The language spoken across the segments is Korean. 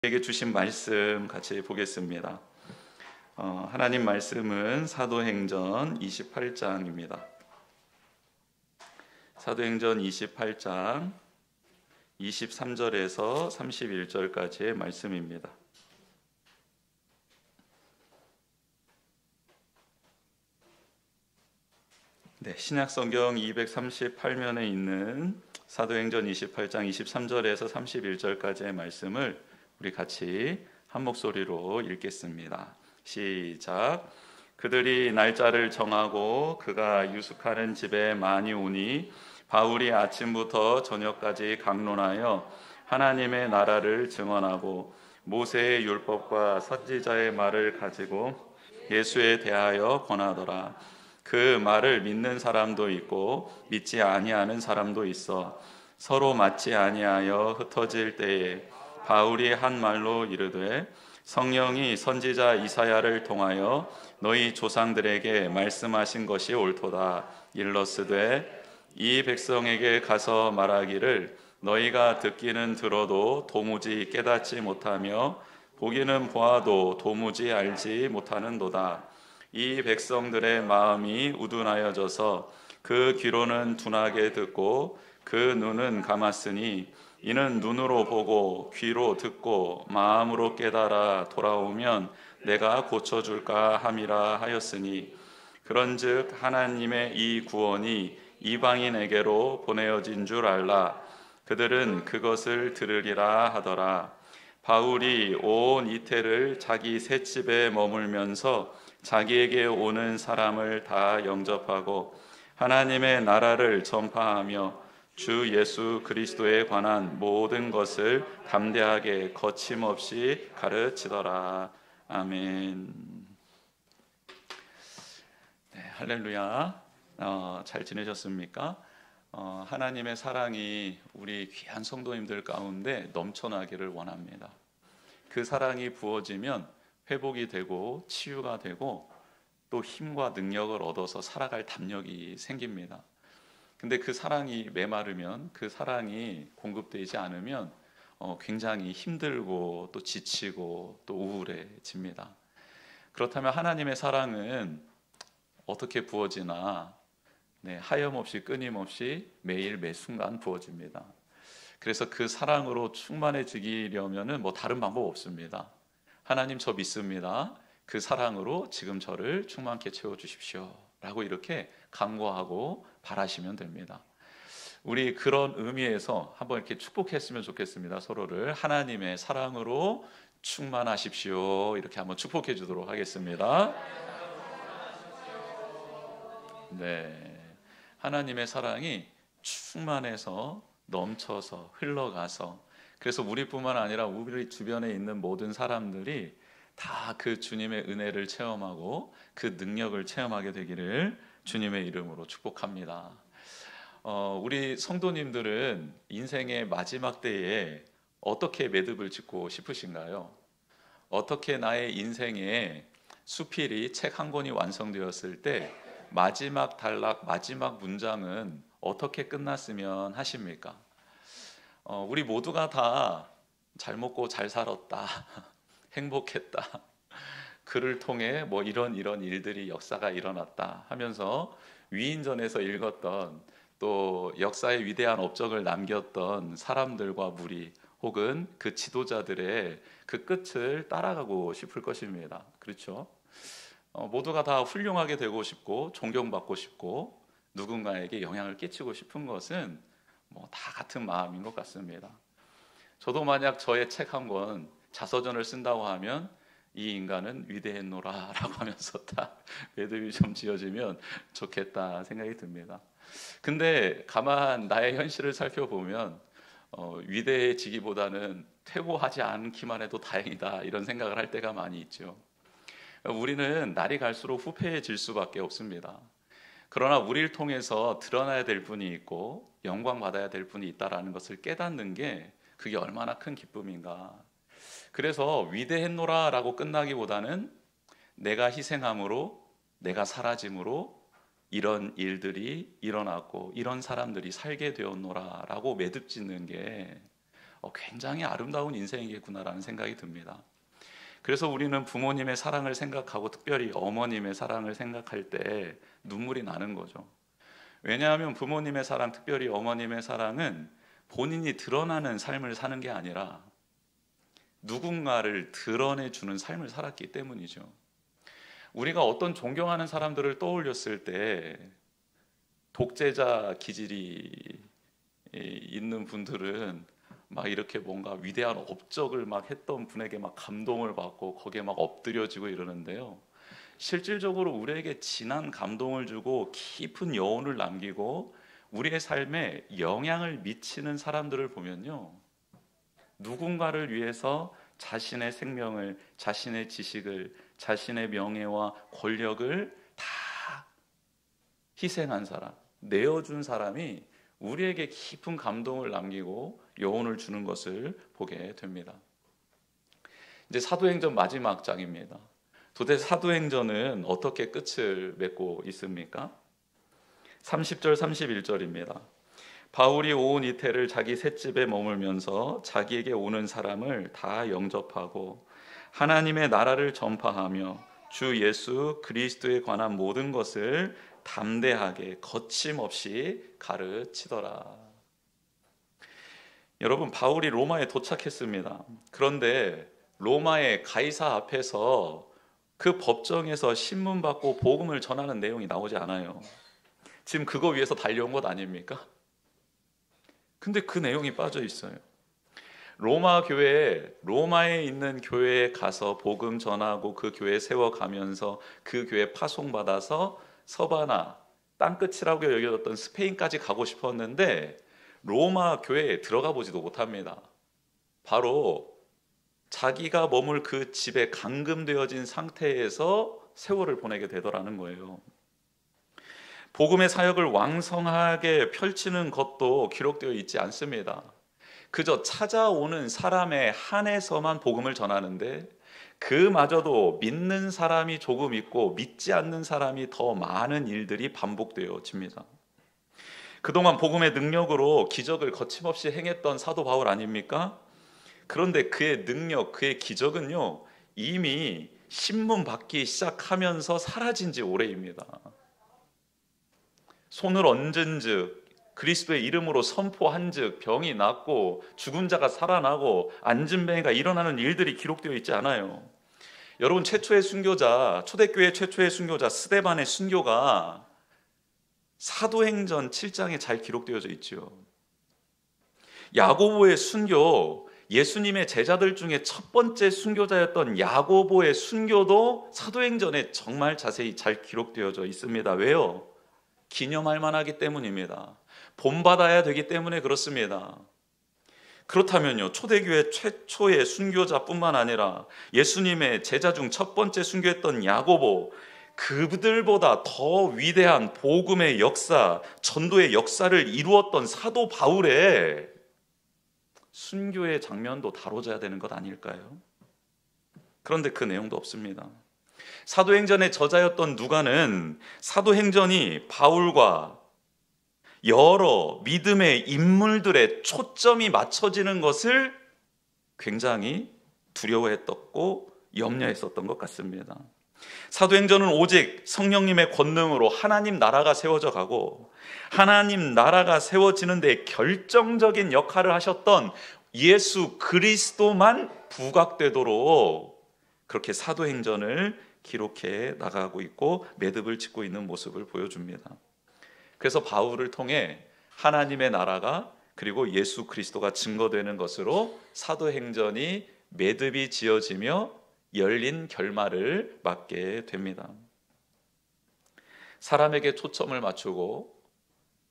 에게 주신 말씀 같이 보겠습니다. 하나님 말씀은 사도행전 28장입니다. 사도행전 28장 23절에서 31절까지의 말씀입니다. 네, 신약성경 238면에 있는 사도행전 28장 23절에서 31절까지의 말씀을 우리 같이 한 목소리로 읽겠습니다. 시작. 그들이 날짜를 정하고 그가 유숙하는 집에 많이 오니 바울이 아침부터 저녁까지 강론하여 하나님의 나라를 증언하고 모세의 율법과 선지자의 말을 가지고 예수에 대하여 권하더라. 그 말을 믿는 사람도 있고 믿지 아니하는 사람도 있어 서로 맞지 아니하여 흩어질 때에 바울이 한 말로 이르되 성령이 선지자 이사야를 통하여 너희 조상들에게 말씀하신 것이 옳도다. 일러스되 이 백성에게 가서 말하기를 너희가 듣기는 들어도 도무지 깨닫지 못하며 보기는 보아도 도무지 알지 못하는도다. 이 백성들의 마음이 우둔하여져서 그 귀로는 둔하게 듣고 그 눈은 감았으니 이는 눈으로 보고 귀로 듣고 마음으로 깨달아 돌아오면 내가 고쳐줄까 함이라 하였으니 그런즉 하나님의 이 구원이 이방인에게로 보내어진 줄 알라. 그들은 그것을 들으리라 하더라. 바울이 온 이태를 자기 셋집에 머물면서 자기에게 오는 사람을 다 영접하고 하나님의 나라를 전파하며 주 예수 그리스도에 관한 모든 것을 담대하게 거침없이 가르치더라. 아멘. 네, 할렐루야. 잘 지내셨습니까? 하나님의 사랑이 우리 귀한 성도님들 가운데 넘쳐나기를 원합니다. 그 사랑이 부어지면 회복이 되고 치유가 되고 또 힘과 능력을 얻어서 살아갈 담력이 생깁니다. 근데 그 사랑이 메마르면, 그 사랑이 공급되지 않으면 굉장히 힘들고 또 지치고 또 우울해집니다. 그렇다면 하나님의 사랑은 어떻게 부어지나? 네, 하염없이 끊임없이 매일 매 순간 부어집니다. 그래서 그 사랑으로 충만해지려면은 다른 방법 없습니다. 하나님 저 믿습니다. 그 사랑으로 지금 저를 충만케 채워주십시오. 라고 이렇게 간구하고 바라시면 됩니다. 우리 그런 의미에서 한번 이렇게 축복했으면 좋겠습니다. 서로를 하나님의 사랑으로 충만하십시오. 이렇게 한번 축복해 주도록 하겠습니다. 네, 하나님의 사랑이 충만해서 넘쳐서 흘러가서 그래서 우리뿐만 아니라 우리 주변에 있는 모든 사람들이 다 그 주님의 은혜를 체험하고 그 능력을 체험하게 되기를 주님의 이름으로 축복합니다. 우리 성도님들은 인생의 마지막 때에 어떻게 매듭을 짓고 싶으신가요? 어떻게 나의 인생의 수필이 책 한 권이 완성되었을 때 마지막 단락, 마지막 문장은 어떻게 끝났으면 하십니까? 우리 모두가 다 잘 먹고 잘 살았다, 행복했다, 그를 통해 이런 일들이 역사가 일어났다 하면서 위인전에서 읽었던 또 역사의 위대한 업적을 남겼던 사람들과 무리 혹은 그 지도자들의 그 끝을 따라가고 싶을 것입니다. 그렇죠? 모두가 다 훌륭하게 되고 싶고 존경받고 싶고 누군가에게 영향을 끼치고 싶은 것은 다 같은 마음인 것 같습니다. 저도 만약 저의 책 한 권 자서전을 쓴다고 하면 이 인간은 위대했노라 라고 하면서 딱 매듭이 좀 지어지면 좋겠다 생각이 듭니다. 근데 가만 나의 현실을 살펴보면 위대해지기보다는 퇴보하지 않기만 해도 다행이다 이런 생각을 할 때가 많이 있죠. 우리는 날이 갈수록 후패해질 수밖에 없습니다. 그러나 우리를 통해서 드러나야 될 분이 있고 영광받아야 될 분이 있다는 것을 깨닫는 게 그게 얼마나 큰 기쁨인가. 그래서 위대했노라 라고 끝나기보다는 내가 희생함으로 내가 사라짐으로 이런 일들이 일어났고 이런 사람들이 살게 되었노라 라고 매듭 짓는 게 굉장히 아름다운 인생이겠구나라는 생각이 듭니다. 그래서 우리는 부모님의 사랑을 생각하고 특별히 어머님의 사랑을 생각할 때 눈물이 나는 거죠. 왜냐하면 부모님의 사랑, 특별히 어머님의 사랑은 본인이 드러나는 삶을 사는 게 아니라 누군가를 드러내주는 삶을 살았기 때문이죠. 우리가 어떤 존경하는 사람들을 떠올렸을 때 독재자 기질이 있는 분들은 막 이렇게 뭔가 위대한 업적을 막 했던 분에게 막 감동을 받고 거기에 막 엎드려지고 이러는데요. 실질적으로 우리에게 진한 감동을 주고 깊은 여운을 남기고 우리의 삶에 영향을 미치는 사람들을 보면요, 누군가를 위해서 자신의 생명을, 자신의 지식을, 자신의 명예와 권력을 다 희생한 사람, 내어준 사람이 우리에게 깊은 감동을 남기고 여운을 주는 것을 보게 됩니다. 이제 사도행전 마지막 장입니다. 도대체 사도행전은 어떻게 끝을 맺고 있습니까? 30절 31절입니다. 바울이 온 이태를 자기 셋집에 머물면서 자기에게 오는 사람을 다 영접하고 하나님의 나라를 전파하며 주 예수 그리스도에 관한 모든 것을 담대하게 거침없이 가르치더라. 여러분, 바울이 로마에 도착했습니다. 그런데 로마의 가이사 앞에서 그 법정에서 신문 받고 복음을 전하는 내용이 나오지 않아요. 지금 그거 위해서 달려온 것 아닙니까? 근데 그 내용이 빠져 있어요. 로마 교회에, 로마에 있는 교회에 가서 복음 전하고 그 교회 세워가면서 그 교회 파송받아서 서바나, 땅끝이라고 여겨졌던 스페인까지 가고 싶었는데 로마 교회에 들어가 보지도 못합니다. 바로 자기가 머물 그 집에 감금되어진 상태에서 세월을 보내게 되더라는 거예요. 복음의 사역을 왕성하게 펼치는 것도 기록되어 있지 않습니다. 그저 찾아오는 사람에 한해서만 복음을 전하는데 그마저도 믿는 사람이 조금 있고 믿지 않는 사람이 더 많은 일들이 반복되어집니다. 그동안 복음의 능력으로 기적을 거침없이 행했던 사도 바울 아닙니까? 그런데 그의 능력, 그의 기적은요, 이미 신문 받기 시작하면서 사라진 지 오래입니다. 손을 얹은 즉 그리스도의 이름으로 선포한 즉 병이 낫고 죽은 자가 살아나고 앉은 뱅이가 일어나는 일들이 기록되어 있지 않아요. 여러분, 최초의 순교자, 초대교회 최초의 순교자 스데반의 순교가 사도행전 7장에 잘 기록되어져 있죠. 야고보의 순교, 예수님의 제자들 중에 첫 번째 순교자였던 야고보의 순교도 사도행전에 정말 자세히 잘 기록되어져 있습니다. 왜요? 기념할 만하기 때문입니다. 본받아야 되기 때문에 그렇습니다. 그렇다면요, 초대교회 최초의 순교자뿐만 아니라 예수님의 제자 중 첫 번째 순교했던 야고보, 그들보다 더 위대한 복음의 역사, 전도의 역사를 이루었던 사도 바울의 순교의 장면도 다뤄져야 되는 것 아닐까요? 그런데 그 내용도 없습니다. 사도행전의 저자였던 누가는 사도행전이 바울과 여러 믿음의 인물들의 초점이 맞춰지는 것을 굉장히 두려워했었고 염려했었던 것 같습니다. 사도행전은 오직 성령님의 권능으로 하나님 나라가 세워져 가고 하나님 나라가 세워지는 데 결정적인 역할을 하셨던 예수 그리스도만 부각되도록 그렇게 사도행전을 기록해 나가고 있고 매듭을 짓고 있는 모습을 보여줍니다. 그래서 바울을 통해 하나님의 나라가 그리고 예수 그리스도가 증거되는 것으로 사도행전이 매듭이 지어지며 열린 결말을 맞게 됩니다. 사람에게 초점을 맞추고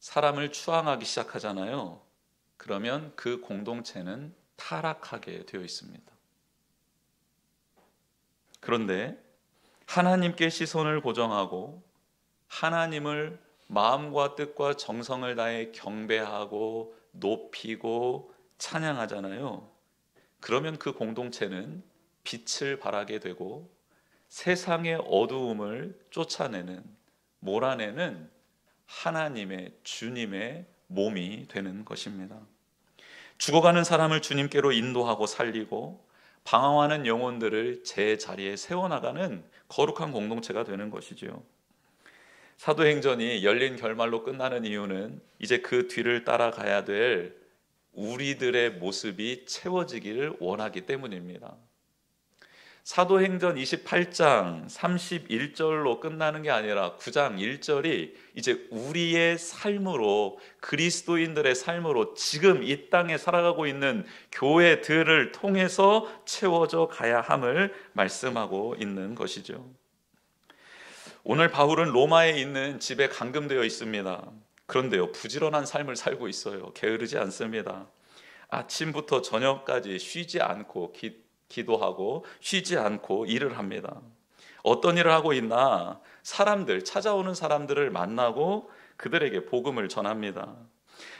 사람을 추앙하기 시작하잖아요. 그러면 그 공동체는 타락하게 되어 있습니다. 그런데 하나님께 시선을 고정하고 하나님을 마음과 뜻과 정성을 다해 경배하고 높이고 찬양하잖아요. 그러면 그 공동체는 빛을 발하게 되고 세상의 어두움을 쫓아내는, 몰아내는 하나님의, 주님의 몸이 되는 것입니다. 죽어가는 사람을 주님께로 인도하고 살리고 방황하는 영혼들을 제 자리에 세워나가는 거룩한 공동체가 되는 것이죠. 사도행전이 열린 결말로 끝나는 이유는 이제 그 뒤를 따라가야 될 우리들의 모습이 채워지기를 원하기 때문입니다. 사도행전 28장 31절로 끝나는 게 아니라 9장 1절이 이제 우리의 삶으로, 그리스도인들의 삶으로 지금 이 땅에 살아가고 있는 교회들을 통해서 채워져 가야 함을 말씀하고 있는 것이죠. 오늘 바울은 로마에 있는 집에 감금되어 있습니다. 그런데요, 부지런한 삶을 살고 있어요. 게으르지 않습니다. 아침부터 저녁까지 쉬지 않고 기도하고 쉬지 않고 일을 합니다. 어떤 일을 하고 있나? 찾아오는 사람들을 만나고 그들에게 복음을 전합니다.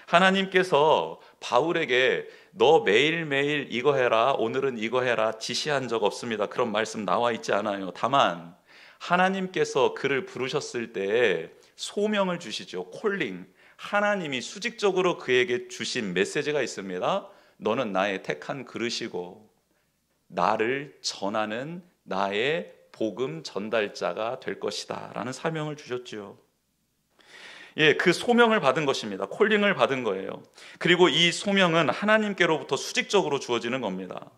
하나님께서 바울에게 너 매일매일 이거 해라, 오늘은 이거 해라 지시한 적 없습니다. 그런 말씀 나와 있지 않아요. 다만 하나님께서 그를 부르셨을 때에 소명을 주시죠. 콜링. 하나님이 수직적으로 그에게 주신 메시지가 있습니다. 너는 나의 택한 그릇이고 나를 전하는 나의 복음 전달자가 될 것이다 라는 사명을 주셨죠. 그 소명을 받은 것입니다. 콜링을 받은 거예요. 그리고 이 소명은 하나님께로부터 수직적으로 주어지는 겁니다.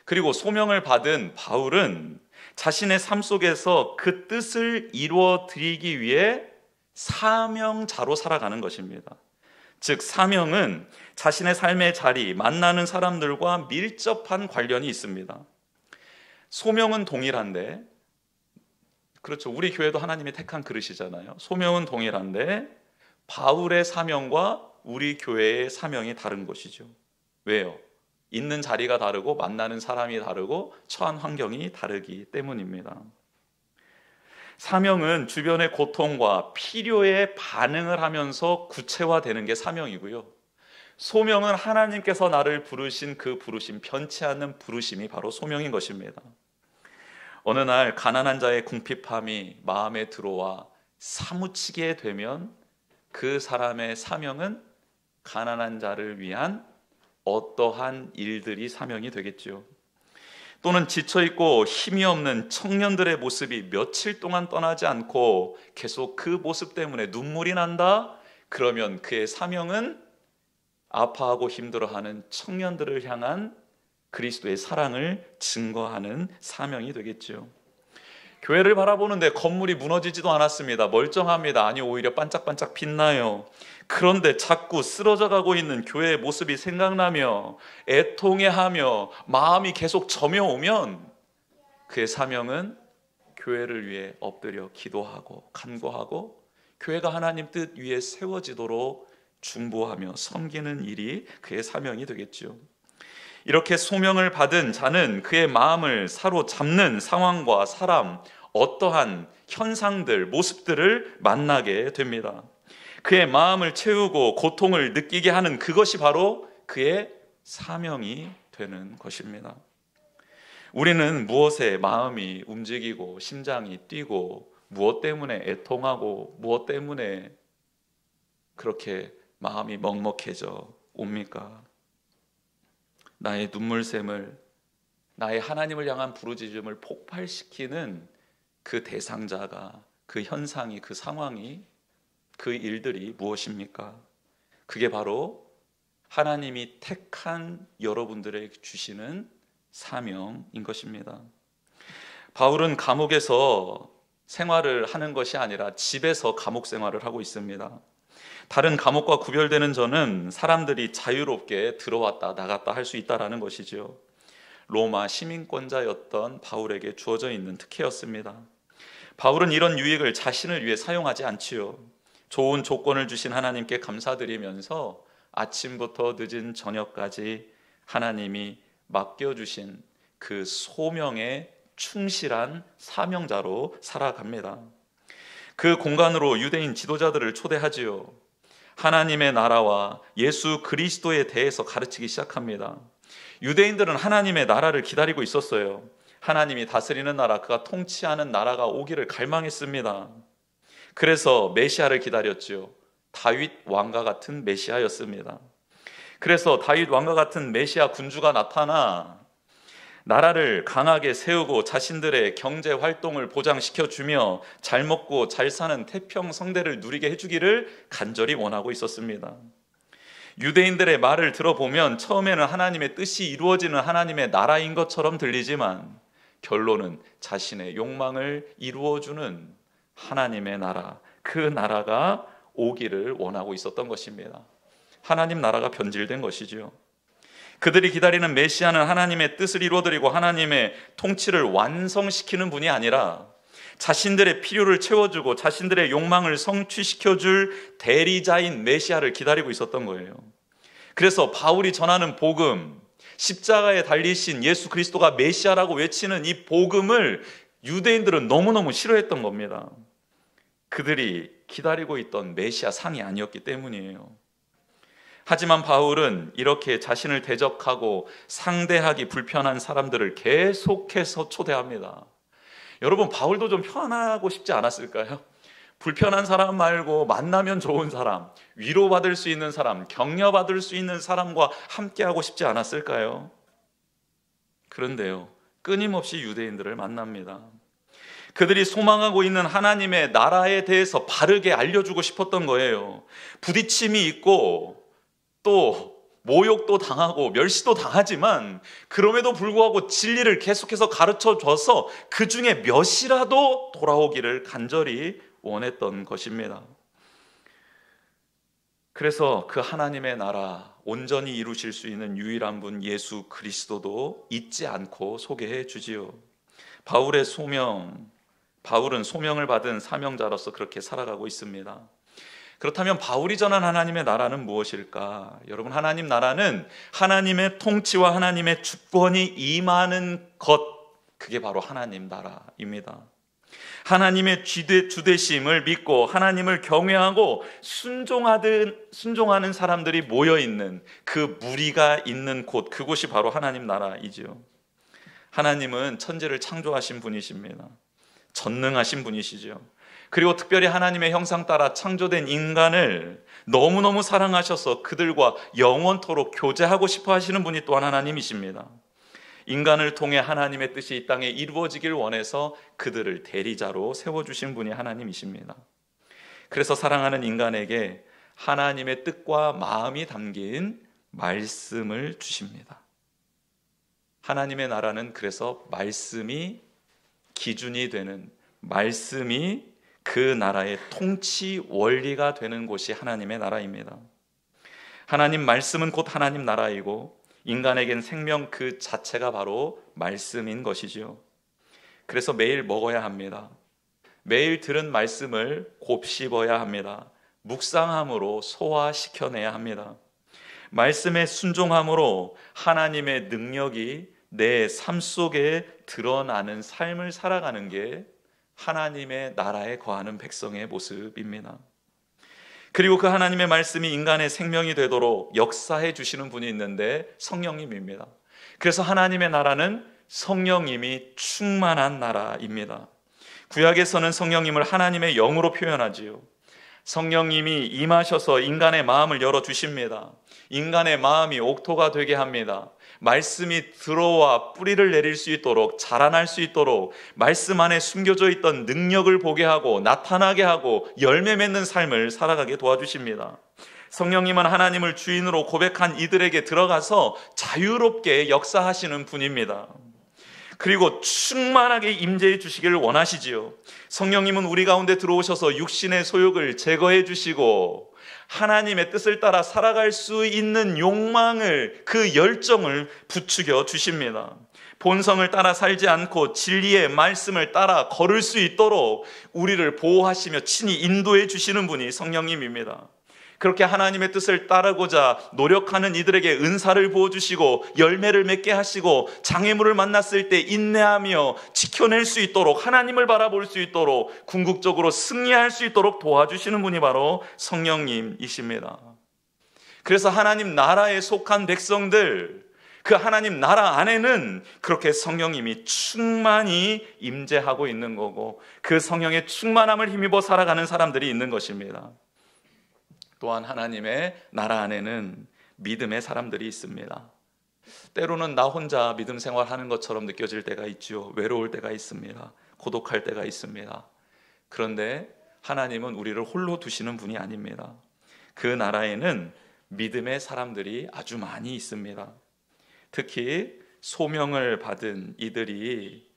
그리고 소명을 받은 바울은 자신의 삶 속에서 그 뜻을 이루어 드리기 위해 사명자로 살아가는 것입니다. 즉 사명은 자신의 삶의 자리, 만나는 사람들과 밀접한 관련이 있습니다. 소명은 동일한데, 그렇죠, 우리 교회도 하나님이 택한 그릇이잖아요. 소명은 동일한데 바울의 사명과 우리 교회의 사명이 다른 것이죠. 왜요? 있는 자리가 다르고 만나는 사람이 다르고 처한 환경이 다르기 때문입니다. 사명은 주변의 고통과 필요에 반응을 하면서 구체화되는 게 사명이고요. 소명은 하나님께서 나를 부르신 그 부르심, 변치 않는 부르심이 바로 소명인 것입니다. 어느 날 가난한 자의 궁핍함이 마음에 들어와 사무치게 되면 그 사람의 사명은 가난한 자를 위한 어떠한 일들이 사명이 되겠죠. 또는 지쳐있고 힘이 없는 청년들의 모습이 며칠 동안 떠나지 않고 계속 그 모습 때문에 눈물이 난다? 그러면 그의 사명은 아파하고 힘들어하는 청년들을 향한 그리스도의 사랑을 증거하는 사명이 되겠죠. 교회를 바라보는데 건물이 무너지지도 않았습니다. 멀쩡합니다. 아니, 오히려 반짝반짝 빛나요. 그런데 자꾸 쓰러져 가고 있는 교회의 모습이 생각나며 애통해하며 마음이 계속 저며오면 그의 사명은 교회를 위해 엎드려 기도하고 간구하고 교회가 하나님 뜻 위에 세워지도록 중보하며 섬기는 일이 그의 사명이 되겠죠. 이렇게 소명을 받은 자는 그의 마음을 사로잡는 상황과 사람, 어떠한 현상들, 모습들을 만나게 됩니다. 그의 마음을 채우고 고통을 느끼게 하는 그것이 바로 그의 사명이 되는 것입니다. 우리는 무엇에 마음이 움직이고 심장이 뛰고 무엇 때문에 애통하고 무엇 때문에 그렇게 마음이 먹먹해져 옵니까? 나의 눈물샘을, 나의 하나님을 향한 부르짖음을 폭발시키는 그 대상자가, 그 현상이, 그 상황이, 그 일들이 무엇입니까? 그게 바로 하나님이 택한 여러분들에게 주시는 사명인 것입니다. 바울은 감옥에서 생활을 하는 것이 아니라 집에서 감옥 생활을 하고 있습니다. 다른 감옥과 구별되는 점은 사람들이 자유롭게 들어왔다 나갔다 할 수 있다는 것이죠. 로마 시민권자였던 바울에게 주어져 있는 특혜였습니다. 바울은 이런 유익을 자신을 위해 사용하지 않지요. 좋은 조건을 주신 하나님께 감사드리면서 아침부터 늦은 저녁까지 하나님이 맡겨주신 그 소명에 충실한 사명자로 살아갑니다. 그 공간으로 유대인 지도자들을 초대하지요. 하나님의 나라와 예수 그리스도에 대해서 가르치기 시작합니다. 유대인들은 하나님의 나라를 기다리고 있었어요. 하나님이 다스리는 나라, 그가 통치하는 나라가 오기를 갈망했습니다. 그래서 메시아를 기다렸죠. 다윗 왕과 같은 메시아였습니다. 그래서 다윗 왕과 같은 메시아 군주가 나타나 나라를 강하게 세우고 자신들의 경제 활동을 보장시켜 주며 잘 먹고 잘 사는 태평성대를 누리게 해주기를 간절히 원하고 있었습니다. 유대인들의 말을 들어보면 처음에는 하나님의 뜻이 이루어지는 하나님의 나라인 것처럼 들리지만 결론은 자신의 욕망을 이루어주는 하나님의 나라, 그 나라가 오기를 원하고 있었던 것입니다. 하나님 나라가 변질된 것이죠. 그들이 기다리는 메시아는 하나님의 뜻을 이루어드리고 하나님의 통치를 완성시키는 분이 아니라 자신들의 필요를 채워주고 자신들의 욕망을 성취시켜줄 대리자인 메시아를 기다리고 있었던 거예요. 그래서 바울이 전하는 복음, 십자가에 달리신 예수 그리스도가 메시아라고 외치는 이 복음을 유대인들은 너무너무 싫어했던 겁니다. 그들이 기다리고 있던 메시아 상이 아니었기 때문이에요. 하지만 바울은 이렇게 자신을 대적하고 상대하기 불편한 사람들을 계속해서 초대합니다. 여러분, 바울도 좀 편하고 싶지 않았을까요? 불편한 사람 말고 만나면 좋은 사람, 위로받을 수 있는 사람, 격려받을 수 있는 사람과 함께하고 싶지 않았을까요? 그런데요, 끊임없이 유대인들을 만납니다. 그들이 소망하고 있는 하나님의 나라에 대해서 바르게 알려주고 싶었던 거예요. 부딪힘이 있고 또 모욕도 당하고 멸시도 당하지만 그럼에도 불구하고 진리를 계속해서 가르쳐줘서 그 중에 몇이라도 돌아오기를 간절히 원했던 것입니다. 그래서 그 하나님의 나라 온전히 이루실 수 있는 유일한 분 예수 그리스도도 잊지 않고 소개해 주지요. 바울은 소명을 받은 사명자로서 그렇게 살아가고 있습니다. 그렇다면 바울이 전한 하나님의 나라는 무엇일까? 여러분, 하나님 나라는 하나님의 통치와 하나님의 주권이 임하는 것, 그게 바로 하나님 나라입니다. 하나님의 주되심을 믿고 하나님을 경외하고 순종하는 사람들이 모여있는 그 무리가 있는 곳, 그곳이 바로 하나님 나라이지요. 하나님은 천지를 창조하신 분이십니다. 전능하신 분이시죠. 그리고 특별히 하나님의 형상 따라 창조된 인간을 너무너무 사랑하셔서 그들과 영원토록 교제하고 싶어 하시는 분이 또한 하나님이십니다. 인간을 통해 하나님의 뜻이 이 땅에 이루어지길 원해서 그들을 대리자로 세워주신 분이 하나님이십니다. 그래서 사랑하는 인간에게 하나님의 뜻과 마음이 담긴 말씀을 주십니다. 하나님의 나라는 그래서 말씀이 기준이 되는, 말씀이 그 나라의 통치 원리가 되는 곳이 하나님의 나라입니다. 하나님 말씀은 곧 하나님 나라이고 인간에겐 생명 그 자체가 바로 말씀인 것이지요. 그래서 매일 먹어야 합니다. 매일 들은 말씀을 곱씹어야 합니다. 묵상함으로 소화시켜내야 합니다. 말씀에 순종함으로 하나님의 능력이 내 삶 속에 드러나는 삶을 살아가는 게 하나님의 나라에 거하는 백성의 모습입니다. 그리고 그 하나님의 말씀이 인간의 생명이 되도록 역사해 주시는 분이 있는데 성령님입니다. 그래서 하나님의 나라는 성령님이 충만한 나라입니다. 구약에서는 성령님을 하나님의 영으로 표현하지요. 성령님이 임하셔서 인간의 마음을 열어주십니다. 인간의 마음이 옥토가 되게 합니다. 말씀이 들어와 뿌리를 내릴 수 있도록, 자라날 수 있도록 말씀 안에 숨겨져 있던 능력을 보게 하고 나타나게 하고 열매 맺는 삶을 살아가게 도와주십니다. 성령님은 하나님을 주인으로 고백한 이들에게 들어가서 자유롭게 역사하시는 분입니다. 그리고 충만하게 임재해 주시기를 원하시지요. 성령님은 우리 가운데 들어오셔서 육신의 소욕을 제거해 주시고 하나님의 뜻을 따라 살아갈 수 있는 욕망을, 그 열정을 부추겨 주십니다. 본성을 따라 살지 않고 진리의 말씀을 따라 걸을 수 있도록 우리를 보호하시며 친히 인도해 주시는 분이 성령님입니다. 그렇게 하나님의 뜻을 따르고자 노력하는 이들에게 은사를 부어주시고 열매를 맺게 하시고 장애물을 만났을 때 인내하며 지켜낼 수 있도록, 하나님을 바라볼 수 있도록, 궁극적으로 승리할 수 있도록 도와주시는 분이 바로 성령님이십니다. 그래서 하나님 나라에 속한 백성들, 그 하나님 나라 안에는 그렇게 성령님이 충만히 임재하고 있는 거고 그 성령의 충만함을 힘입어 살아가는 사람들이 있는 것입니다. 또한 하나님의 나라 안에는 믿음의 사람들이 있습니다. 때로는 나 혼자 믿음 생활하는 것처럼 느껴질 때가 있죠. 외로울 때가 있습니다. 고독할 때가 있습니다. 그런데 하나님은 우리를 홀로 두시는 분이 아닙니다. 그 나라에는 믿음의 사람들이 아주 많이 있습니다. 특히 소명을 받은 이들이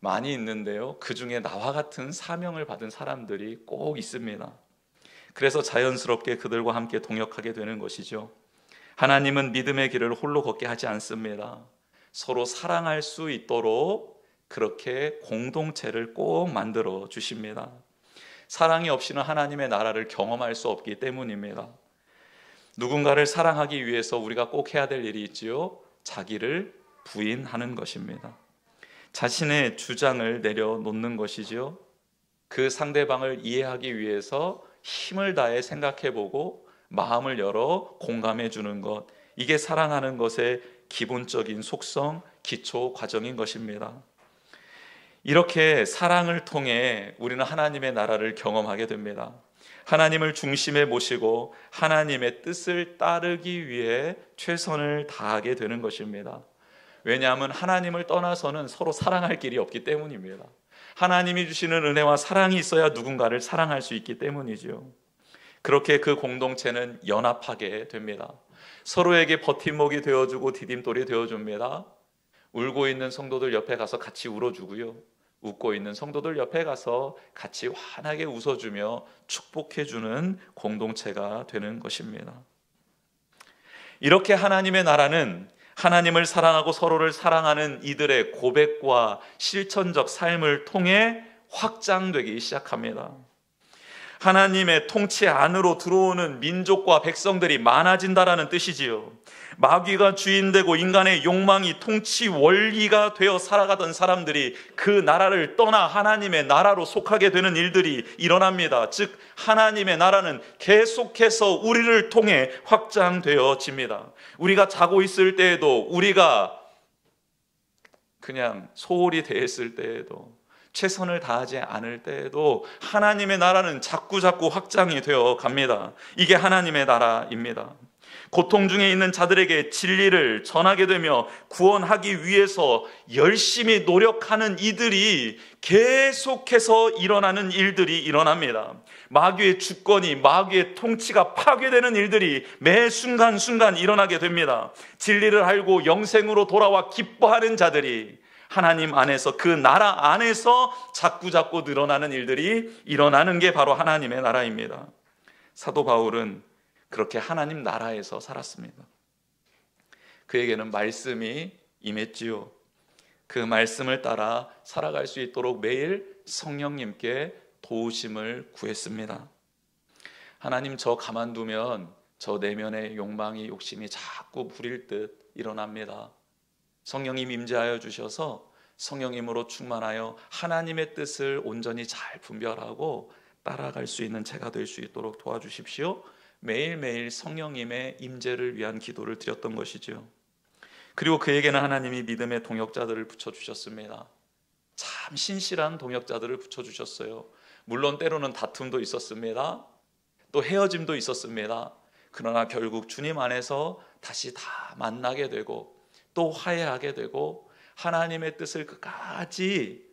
많이 있는데요, 그 중에 나와 같은 사명을 받은 사람들이 꼭 있습니다. 그래서 자연스럽게 그들과 함께 동역하게 되는 것이죠. 하나님은 믿음의 길을 홀로 걷게 하지 않습니다. 서로 사랑할 수 있도록 그렇게 공동체를 꼭 만들어 주십니다. 사랑이 없이는 하나님의 나라를 경험할 수 없기 때문입니다. 누군가를 사랑하기 위해서 우리가 꼭 해야 될 일이 있지요. 자기를 부인하는 것입니다. 자신의 주장을 내려놓는 것이지요. 그 상대방을 이해하기 위해서 힘을 다해 생각해보고 마음을 열어 공감해 주는 것, 이게 사랑하는 것의 기본적인 속성, 기초 과정인 것입니다. 이렇게 사랑을 통해 우리는 하나님의 나라를 경험하게 됩니다. 하나님을 중심에 모시고 하나님의 뜻을 따르기 위해 최선을 다하게 되는 것입니다. 왜냐하면 하나님을 떠나서는 서로 사랑할 길이 없기 때문입니다. 하나님이 주시는 은혜와 사랑이 있어야 누군가를 사랑할 수 있기 때문이죠. 그렇게 그 공동체는 연합하게 됩니다. 서로에게 버팀목이 되어주고 디딤돌이 되어줍니다. 울고 있는 성도들 옆에 가서 같이 울어주고요, 웃고 있는 성도들 옆에 가서 같이 환하게 웃어주며 축복해주는 공동체가 되는 것입니다. 이렇게 하나님의 나라는 하나님을 사랑하고 서로를 사랑하는 이들의 고백과 실천적 삶을 통해 확장되기 시작합니다. 하나님의 통치 안으로 들어오는 민족과 백성들이 많아진다라는 뜻이지요. 마귀가 주인되고 인간의 욕망이 통치 원리가 되어 살아가던 사람들이 그 나라를 떠나 하나님의 나라로 속하게 되는 일들이 일어납니다. 즉 하나님의 나라는 계속해서 우리를 통해 확장되어집니다. 우리가 자고 있을 때에도, 우리가 그냥 소홀히 대했을 때에도, 최선을 다하지 않을 때에도 하나님의 나라는 자꾸 확장이 되어 갑니다. 이게 하나님의 나라입니다. 고통 중에 있는 자들에게 진리를 전하게 되며 구원하기 위해서 열심히 노력하는 이들이 계속해서 일어나는 일들이 일어납니다. 마귀의 주권이, 마귀의 통치가 파괴되는 일들이 매 순간순간 일어나게 됩니다. 진리를 알고 영생으로 돌아와 기뻐하는 자들이 하나님 안에서, 그 나라 안에서 자꾸 늘어나는 일들이 일어나는 게 바로 하나님의 나라입니다. 사도 바울은 그렇게 하나님 나라에서 살았습니다. 그에게는 말씀이 임했지요. 그 말씀을 따라 살아갈 수 있도록 매일 성령님께 도우심을 구했습니다. 하나님, 저 가만두면 저 내면의 욕망이, 욕심이 자꾸 부릴 듯 일어납니다. 성령님 임재하여 주셔서 성령님으로 충만하여 하나님의 뜻을 온전히 잘 분별하고 따라갈 수 있는 제가 될 수 있도록 도와주십시오. 매일매일 성령님의 임재를 위한 기도를 드렸던 것이죠. 그리고 그에게는 하나님이 믿음의 동역자들을 붙여주셨습니다. 참 신실한 동역자들을 붙여주셨어요. 물론 때로는 다툼도 있었습니다. 또 헤어짐도 있었습니다. 그러나 결국 주님 안에서 다시 다 만나게 되고 또 화해하게 되고 하나님의 뜻을 끝까지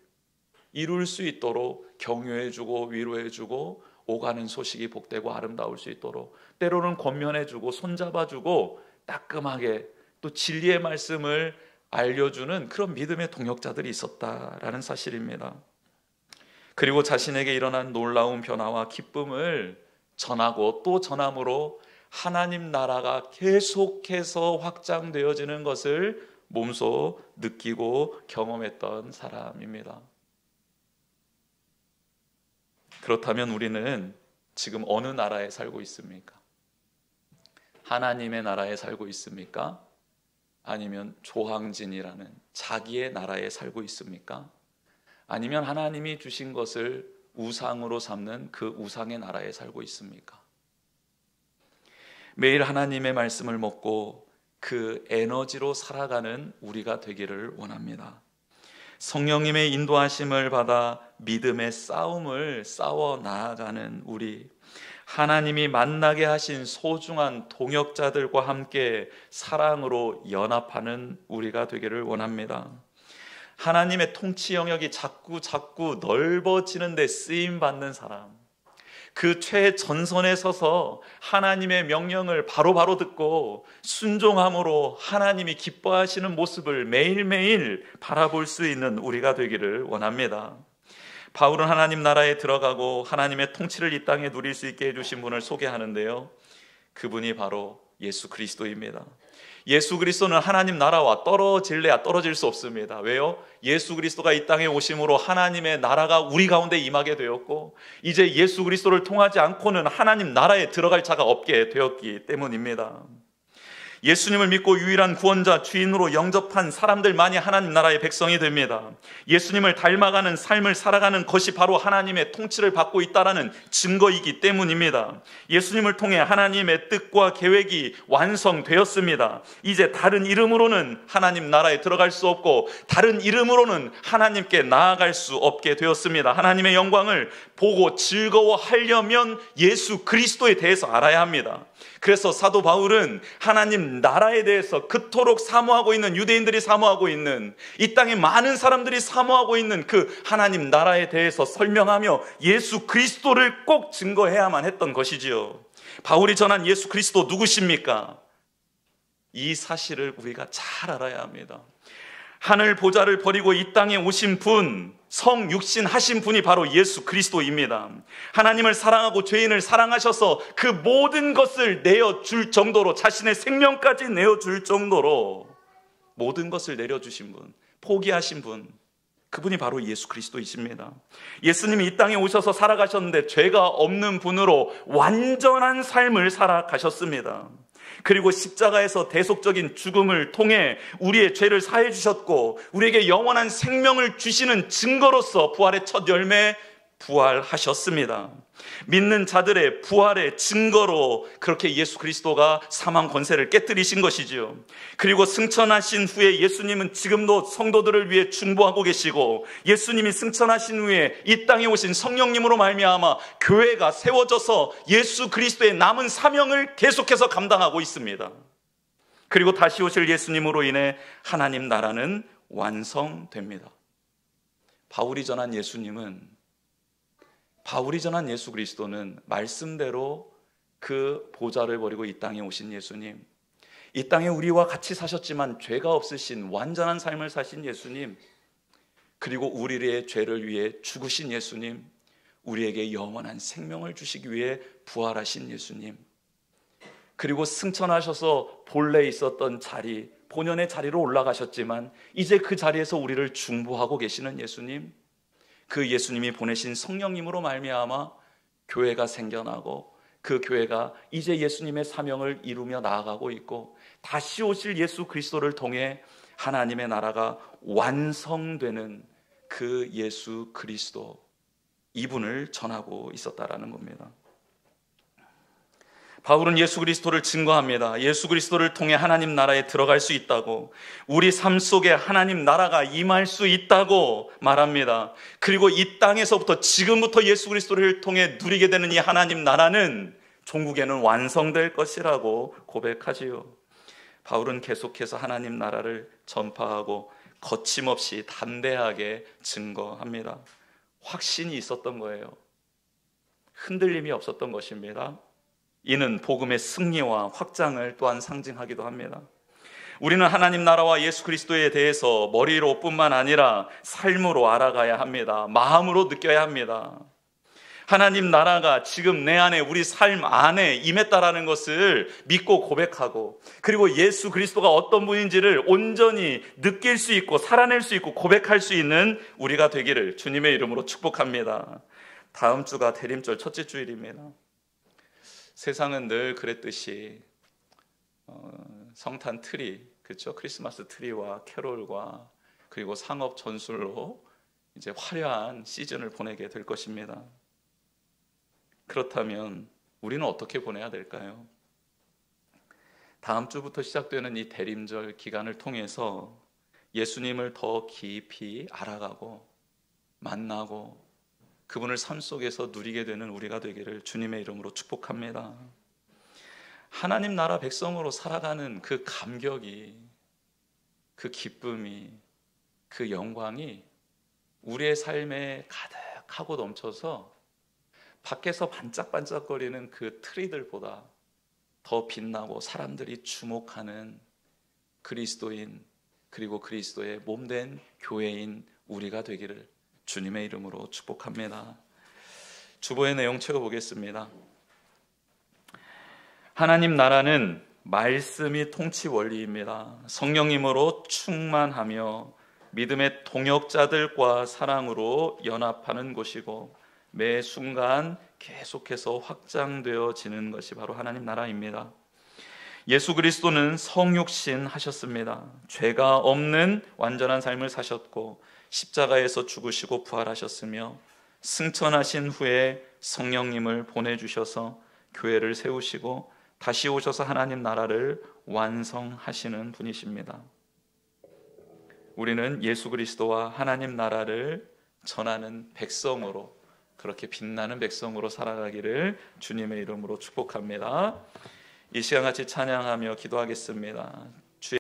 이룰 수 있도록 격려해주고 위로해주고 오가는 소식이 복되고 아름다울 수 있도록 때로는 권면해주고 손잡아주고 따끔하게 또 진리의 말씀을 알려주는 그런 믿음의 동역자들이 있었다라는 사실입니다. 그리고 자신에게 일어난 놀라운 변화와 기쁨을 전하고 또 전함으로 하나님 나라가 계속해서 확장되어지는 것을 몸소 느끼고 경험했던 사람입니다. 그렇다면 우리는 지금 어느 나라에 살고 있습니까? 하나님의 나라에 살고 있습니까? 아니면 조항진이라는 자기의 나라에 살고 있습니까? 아니면 하나님이 주신 것을 우상으로 삼는 그 우상의 나라에 살고 있습니까? 매일 하나님의 말씀을 먹고 그 에너지로 살아가는 우리가 되기를 원합니다. 성령님의 인도하심을 받아 믿음의 싸움을 싸워 나아가는 우리, 하나님이 만나게 하신 소중한 동역자들과 함께 사랑으로 연합하는 우리가 되기를 원합니다. 하나님의 통치 영역이 자꾸 넓어지는 데 쓰임 받는 사람, 그 최전선에 서서 하나님의 명령을 바로바로 듣고 순종함으로 하나님이 기뻐하시는 모습을 매일매일 바라볼 수 있는 우리가 되기를 원합니다. 바울은 하나님 나라에 들어가고 하나님의 통치를 이 땅에 누릴 수 있게 해주신 분을 소개하는데요, 그분이 바로 예수 그리스도입니다. 예수 그리스도는 하나님 나라와 떨어질래야 떨어질 수 없습니다. 왜요? 예수 그리스도가 이 땅에 오심으로 하나님의 나라가 우리 가운데 임하게 되었고, 이제 예수 그리스도를 통하지 않고는 하나님 나라에 들어갈 자가 없게 되었기 때문입니다. 예수님을 믿고 유일한 구원자, 주인으로 영접한 사람들만이 하나님 나라의 백성이 됩니다. 예수님을 닮아가는 삶을 살아가는 것이 바로 하나님의 통치를 받고 있다는 증거이기 때문입니다. 예수님을 통해 하나님의 뜻과 계획이 완성되었습니다. 이제 다른 이름으로는 하나님 나라에 들어갈 수 없고 다른 이름으로는 하나님께 나아갈 수 없게 되었습니다. 하나님의 영광을 보고 즐거워하려면 예수 그리스도에 대해서 알아야 합니다. 그래서 사도 바울은 하나님 나라에 대해서 그토록 사모하고 있는, 유대인들이 사모하고 있는, 이 땅에 많은 사람들이 사모하고 있는 그 하나님 나라에 대해서 설명하며 예수 그리스도를 꼭 증거해야만 했던 것이지요. 바울이 전한 예수 그리스도 누구십니까? 이 사실을 우리가 잘 알아야 합니다. 하늘 보좌를 버리고 이 땅에 오신 분, 성육신 하신 분이 바로 예수 그리스도입니다. 하나님을 사랑하고 죄인을 사랑하셔서 그 모든 것을 내어줄 정도로, 자신의 생명까지 내어줄 정도로 모든 것을 내려주신 분, 포기하신 분, 그분이 바로 예수 그리스도이십니다. 예수님이 이 땅에 오셔서 살아가셨는데 죄가 없는 분으로 완전한 삶을 살아가셨습니다. 그리고 십자가에서 대속적인 죽음을 통해 우리의 죄를 사해 주셨고 우리에게 영원한 생명을 주시는 증거로서 부활의 첫 열매, 부활하셨습니다. 믿는 자들의 부활의 증거로 그렇게 예수 그리스도가 사망 권세를 깨뜨리신 것이지요. 그리고 승천하신 후에 예수님은 지금도 성도들을 위해 중보하고 계시고, 예수님이 승천하신 후에 이 땅에 오신 성령님으로 말미암아 교회가 세워져서 예수 그리스도의 남은 사명을 계속해서 감당하고 있습니다. 그리고 다시 오실 예수님으로 인해 하나님 나라는 완성됩니다. 바울이 전한 예수 그리스도는 말씀대로 그 보좌를 버리고 이 땅에 오신 예수님, 이 땅에 우리와 같이 사셨지만 죄가 없으신 완전한 삶을 사신 예수님, 그리고 우리의 죄를 위해 죽으신 예수님, 우리에게 영원한 생명을 주시기 위해 부활하신 예수님, 그리고 승천하셔서 본래 있었던 자리, 본연의 자리로 올라가셨지만 이제 그 자리에서 우리를 중보하고 계시는 예수님, 그 예수님이 보내신 성령님으로 말미암아 교회가 생겨나고 그 교회가 이제 예수님의 사명을 이루며 나아가고 있고, 다시 오실 예수 그리스도를 통해 하나님의 나라가 완성되는 그 예수 그리스도, 이분을 전하고 있었다라는 겁니다. 바울은 예수 그리스도를 증거합니다. 예수 그리스도를 통해 하나님 나라에 들어갈 수 있다고, 우리 삶 속에 하나님 나라가 임할 수 있다고 말합니다. 그리고 이 땅에서부터, 지금부터 예수 그리스도를 통해 누리게 되는 이 하나님 나라는 종국에는 완성될 것이라고 고백하지요. 바울은 계속해서 하나님 나라를 전파하고 거침없이 담대하게 증거합니다. 확신이 있었던 거예요. 흔들림이 없었던 것입니다. 이는 복음의 승리와 확장을 또한 상징하기도 합니다. 우리는 하나님 나라와 예수 그리스도에 대해서 머리로 뿐만 아니라 삶으로 알아가야 합니다. 마음으로 느껴야 합니다. 하나님 나라가 지금 내 안에, 우리 삶 안에 임했다라는 것을 믿고 고백하고, 그리고 예수 그리스도가 어떤 분인지를 온전히 느낄 수 있고 살아낼 수 있고 고백할 수 있는 우리가 되기를 주님의 이름으로 축복합니다. 다음 주가 대림절 첫째 주일입니다. 세상은 늘 그랬듯이 성탄 트리, 그렇죠? 크리스마스 트리와 캐롤과 그리고 상업 전술로 이제 화려한 시즌을 보내게 될 것입니다. 그렇다면 우리는 어떻게 보내야 될까요? 다음 주부터 시작되는 이 대림절 기간을 통해서 예수님을 더 깊이 알아가고 만나고 그분을 삶 속에서 누리게 되는 우리가 되기를 주님의 이름으로 축복합니다. 하나님 나라 백성으로 살아가는 그 감격이, 그 기쁨이, 그 영광이 우리의 삶에 가득하고 넘쳐서 밖에서 반짝반짝거리는 그 트리들보다 더 빛나고 사람들이 주목하는 그리스도인, 그리고 그리스도의 몸된 교회인 우리가 되기를 주님의 이름으로 축복합니다. 주보의 내용 채워보겠습니다. 하나님 나라는 말씀이 통치 원리입니다. 성령님으로 충만하며 믿음의 동역자들과 사랑으로 연합하는 곳이고 매 순간 계속해서 확장되어지는 것이 바로 하나님 나라입니다. 예수 그리스도는 성육신 하셨습니다. 죄가 없는 완전한 삶을 사셨고 십자가에서 죽으시고 부활하셨으며 승천하신 후에 성령님을 보내주셔서 교회를 세우시고 다시 오셔서 하나님 나라를 완성하시는 분이십니다. 우리는 예수 그리스도와 하나님 나라를 전하는 백성으로, 그렇게 빛나는 백성으로 살아가기를 주님의 이름으로 축복합니다. 이 시간 같이 찬양하며 기도하겠습니다.